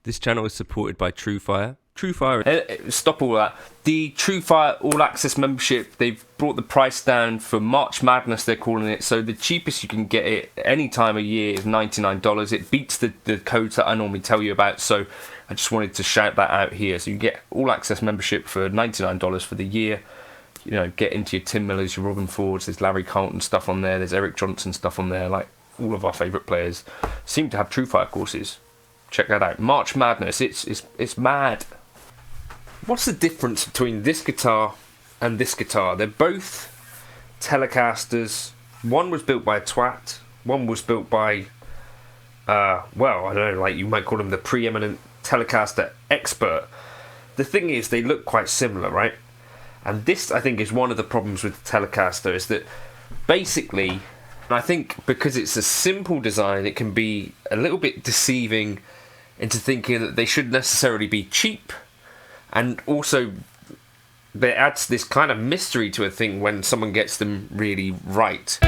This channel is supported by Truefire. Truefire, stop all that. The Truefire All Access membership, they've brought the price down for March Madness, they're calling it. So the cheapest you can get it any time of year is $99. It beats the codes that I normally tell you about. So I just wanted to shout that out here. So you get All Access membership for $99 for the year. You know, get into your Tim Millers, your Robin Fords, there's Larry Carlton stuff on there, there's Eric Johnson stuff on there. Like, all of our favourite players seem to have Truefire courses. Check that out. March Madness, it's mad. What's the difference between this guitar and this guitar? They're both Telecasters. One was built by a twat. One was built by, well, I don't know, like you might call him the preeminent Telecaster expert. The thing is, they look quite similar, right? And this, I think, is one of the problems with the Telecaster, is that basically, I think because it's a simple design, it can be a little bit deceiving into thinking that they should necessarily be cheap. And also, it adds this kind of mystery to a thing when someone gets them really right.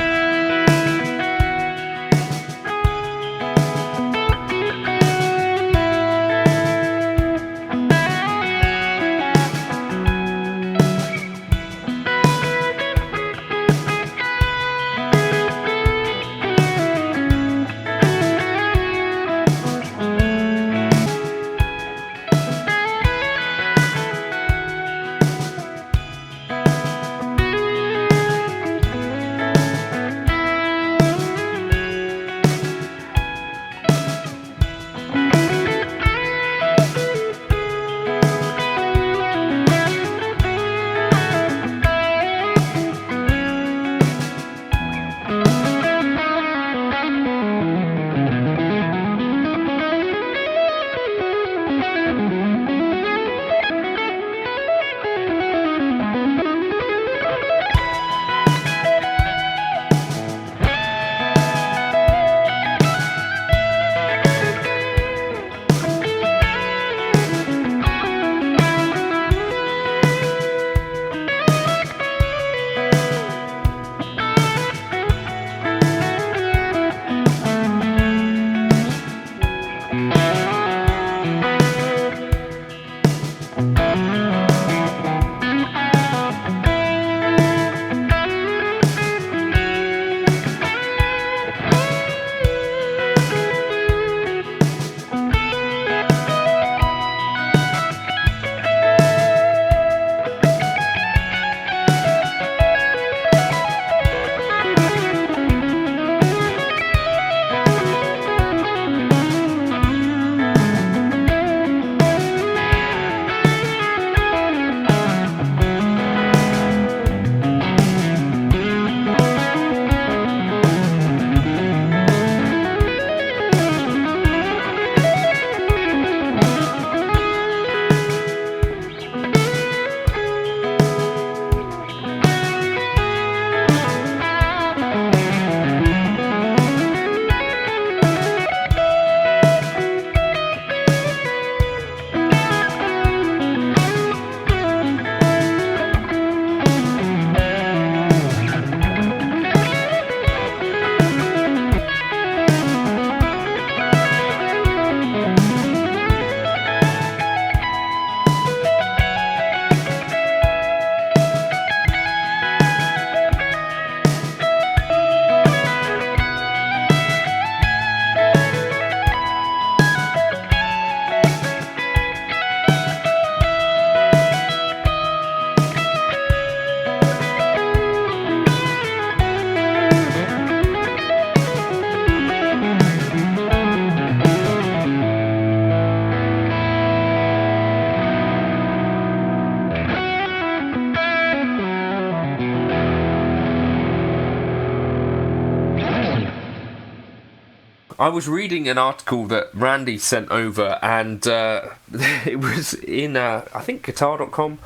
I was reading an article that Randy sent over, and it was in, I think, guitar.com.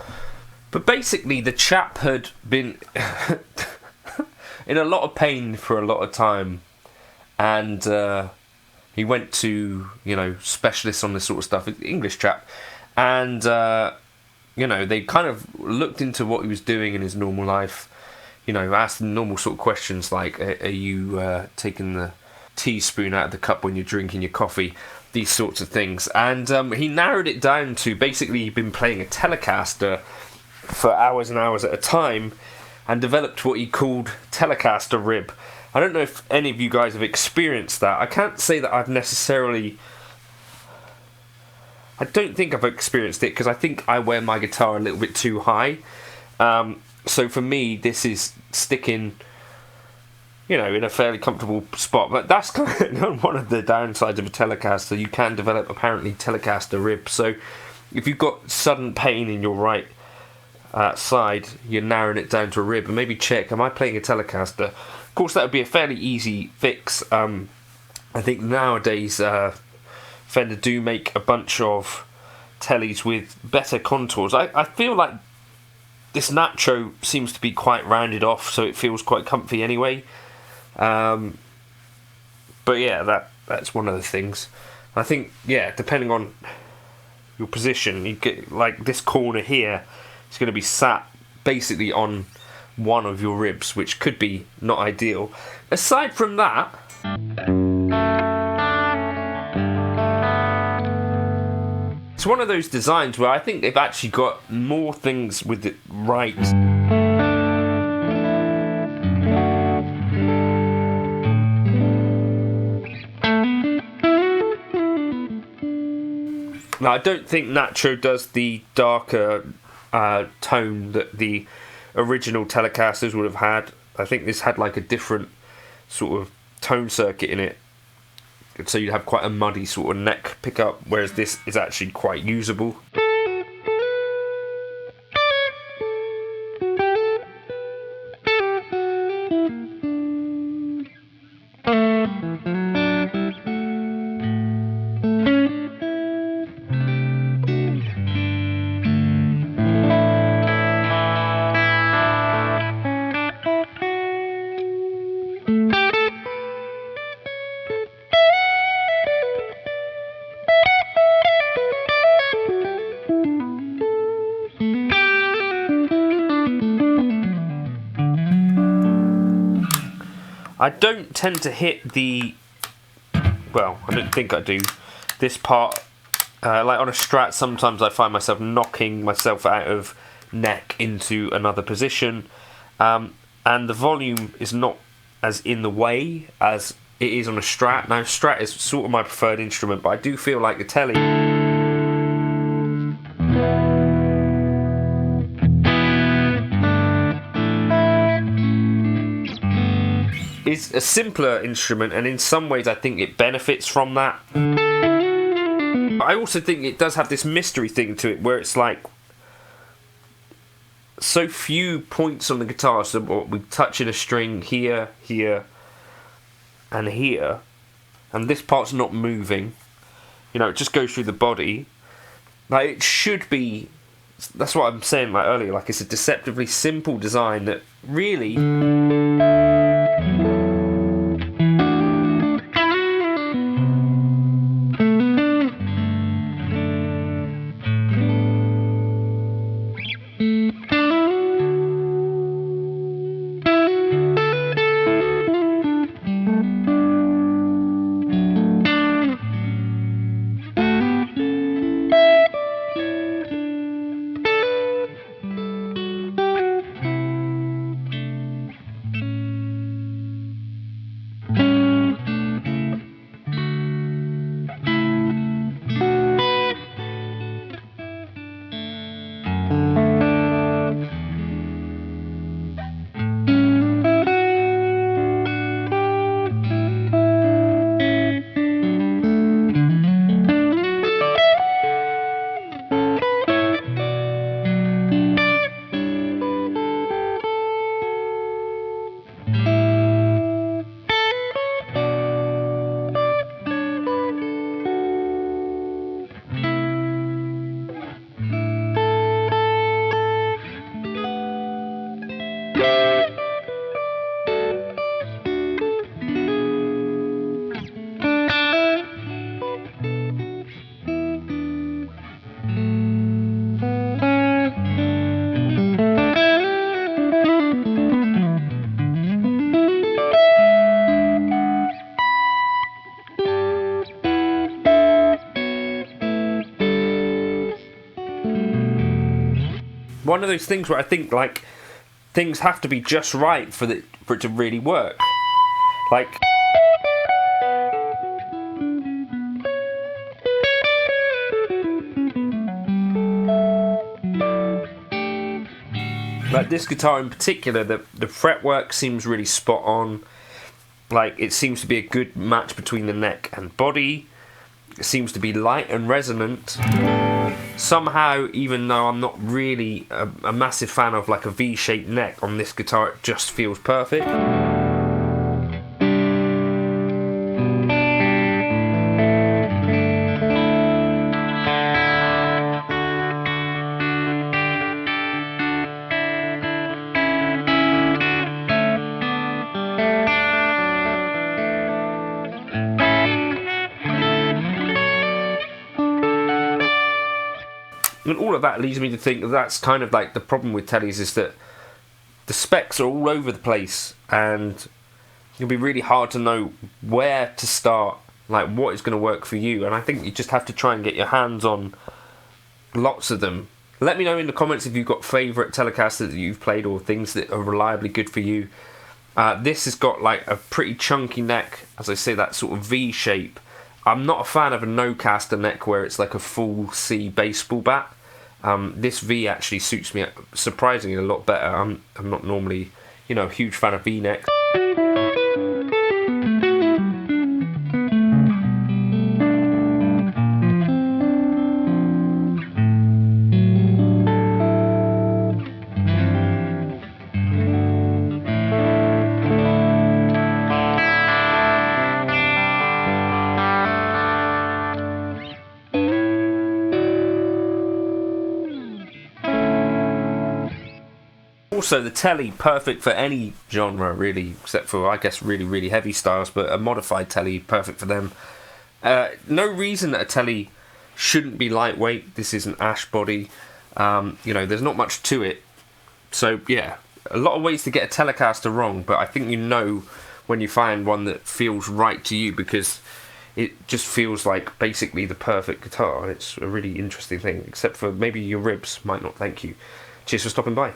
But basically, the chap had been in a lot of pain for a lot of time, and he went to, specialists on this sort of stuff, English chap, and, they kind of looked into what he was doing in his normal life, asked him normal sort of questions like, are you taking the teaspoon out of the cup when you're drinking your coffee? these sorts of things. And he narrowed it down to basically he'd been playing a Telecaster for hours and hours at a time and developed what he called Telecaster rib. I don't know if any of you guys have experienced that. I can't say that I've necessarily... I don't think I've experienced it because I think I wear my guitar a little bit too high. So for me, this is sticking, you know, in a fairly comfortable spot. But that's kind of one of the downsides of a Telecaster. You can develop, apparently, Telecaster ribs. So if you've got sudden pain in your right side, you're narrowing it down to a rib. And maybe check, am I playing a Telecaster? Of course, that would be a fairly easy fix. I think nowadays... Fender do make a bunch of Teles with better contours. I feel like this Nacho seems to be quite rounded off, so it feels quite comfy anyway. But yeah, that's one of the things. I think, yeah, depending on your position, you get like this corner here, it's going to be sat basically on one of your ribs, which could be not ideal. Aside from that... It's one of those designs where I think they've actually got more things with it right. Now, I don't think Nacho does the darker tone that the original Telecasters would have had. I think this had like a different sort of tone circuit in it. So you'd have quite a muddy sort of neck pickup, whereas this is actually quite usable. I don't tend to hit the... Well, I don't think I do. This part, like on a Strat, sometimes I find myself knocking myself out of neck into another position. And the volume is not as in the way as it is on a Strat. Now, Strat is sort of my preferred instrument, but I do feel like the Tele... is a simpler instrument, and in some ways I think it benefits from that. I also think it does have this mystery thing to it where it's like so few points on the guitar, so we touch in a string here, here and here, and this part's not moving, you know, it just goes through the body. Like, it should be, that's what I'm saying like earlier, like it's a deceptively simple design that really... one of those things where I think like things have to be just right for it to really work. Like this guitar in particular, the fretwork seems really spot on. Like, it seems to be a good match between the neck and body. It seems to be light and resonant. Somehow, even though I'm not really a massive fan of like a V-shaped neck on this guitar, it just feels perfect. And all of that leads me to think that that's kind of like the problem with Teles, is that the specs are all over the place and it'll be really hard to know where to start, like what is going to work for you. And I think you just have to try and get your hands on lots of them. Let me know in the comments if you've got favourite Telecasters that you've played or things that are reliably good for you. This has got like a pretty chunky neck, as I say, that sort of V shape. I'm not a fan of a Nachocaster neck where it's like a full C baseball bat. This V actually suits me surprisingly a lot better. I'm not normally, a huge fan of V necks. Also, the Tele, perfect for any genre really, except for I guess really heavy styles, but a modified Tele, perfect for them. No reason that a Tele shouldn't be lightweight. This is an ash body, there's not much to it. So yeah, a lot of ways to get a Telecaster wrong, but I think when you find one that feels right to you, because it just feels like basically the perfect guitar. It's a really interesting thing, except for maybe your ribs might not thank you. Cheers for stopping by.